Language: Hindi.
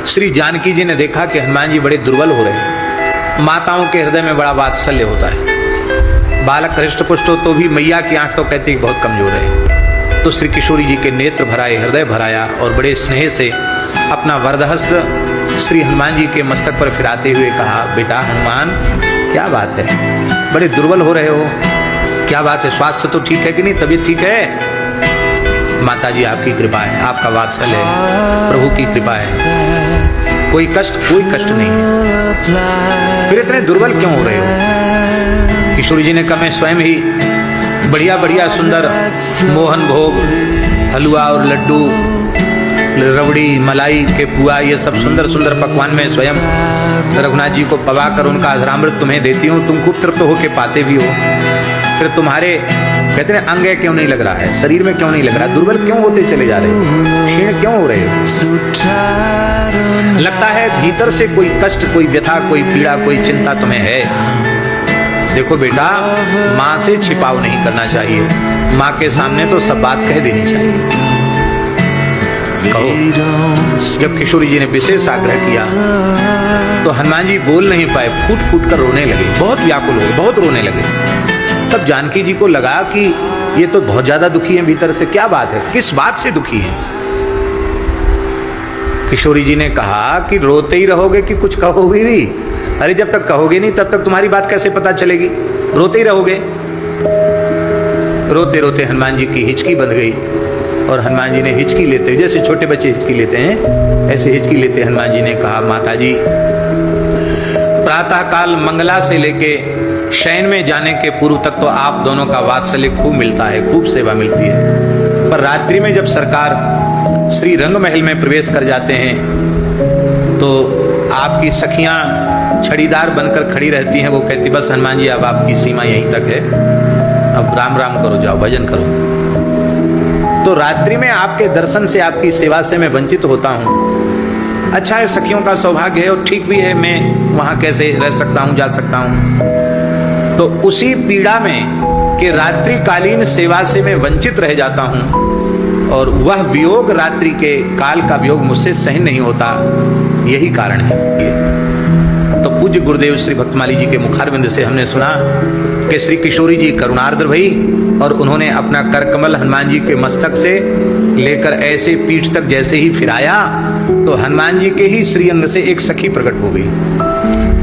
श्री जानकी जी ने देखा कि हनुमान जी बड़े दुर्बल हो रहे हैं। माताओं के हृदय में बड़ा वात्सल्य होता है। बालक हृष्ट पुष्ट हो तो भी मैया की आंख तो कहती है बहुत कमजोर है। तो श्री किशोरी जी के नेत्र भराए, हृदय भराया और बड़े स्नेह से अपना वरदहस्त श्री हनुमान जी के मस्तक पर फिराते हुए कहा, बेटा हनुमान, क्या बात है, बड़े दुर्बल हो रहे हो, क्या बात है, स्वास्थ्य तो ठीक है कि नहीं, तबीयत ठीक है? माता जी आपकी कृपा है, आपका वात्सल्य है, प्रभु की कृपा है, कोई कष्ट नहीं है। फिर इतने दुर्बल क्यों हो रहे हो? किशोरी जी ने कहा, मैं स्वयं ही बढ़िया बढ़िया सुंदर मोहन भोग, हलवा और लड्डू, रबड़ी, मलाई के पुआ, ये सब सुंदर सुंदर पकवान में स्वयं रघुनाथ जी को पवा कर उनका अधरामृत तुम्हें देती हूँ, तुम खूब तृप्त होके पाते भी हो। फिर तुम्हारे कहते हैं अंग क्यों नहीं लग रहा है, शरीर में क्यों नहीं लग रहा, दुर्बल क्यों होते चले जा रहे हो, क्षीण क्यों हो रहे हो? लगता है भीतर से कोई कष्ट, कोई व्यथा, कोई पीड़ा, कोई चिंता तुम्हें है। देखो बेटा, माँ से छिपाव नहीं करना चाहिए, माँ के सामने तो सब बात कह देनी चाहिए। कहो। जब किशोरी जी ने विशेष आग्रह किया तो हनुमान जी बोल नहीं पाए, फूट फूट कर रोने लगे, बहुत व्याकुल हो गए, बहुत रोने लगे। तब जानकी जी को लगा कि ये तो बहुत ज्यादा दुखी हैं भीतर से, क्या बात है, किस बात से दुखी हैं? किशोरी जी ने कहा कि रोते ही रहोगे कि कुछ कहोगे भी? अरे जब तक कहोगे नहीं तब तक तुम्हारी बात कैसे पता चलेगी, रोते ही रहोगे। रोते रोते हनुमान जी की हिचकी बंध गई और हनुमान जी ने हिचकी लेते, जैसे छोटे बच्चे हिचकी लेते हैं ऐसे हिचकी लेते हनुमान जी ने कहा, माता जी, प्रातः काल मंगला से लेके शयन में जाने के पूर्व तक तो आप दोनों का वात्सल्य खूब मिलता है, खूब सेवा मिलती है, पर रात्रि में जब सरकार श्री रंग महल में प्रवेश कर जाते हैं तो आपकी सखियां छड़ीदार बनकर खड़ी रहती हैं। वो कहती, बस हनुमान जी अब आपकी सीमा यहीं तक है, अब राम राम करो, जाओ भजन करो। तो रात्रि में आपके दर्शन से, आपकी सेवा से मैं वंचित होता हूँ। अच्छा है, सखियों का सौभाग्य है और ठीक भी है, मैं वहां कैसे रह सकता हूँ, जा सकता हूँ। तो उसी पीड़ा में कि रात्रिकालीन सेवा से मैं वंचित रह जाता हूँ और वह वियोग, रात्रि के काल का वियोग मुझसे सहन नहीं होता, यही कारण है। तो पूज्य गुरुदेव श्री भक्तमाली जी के मुखारविंद से हमने सुना कि श्री किशोरी जी करुणार्द्र भई और उन्होंने अपना कर कमल हनुमान जी के मस्तक से लेकर ऐसे पीठ तक जैसे ही फिराया तो हनुमान जी के ही श्री अंग से एक सखी प्रकट हो गई।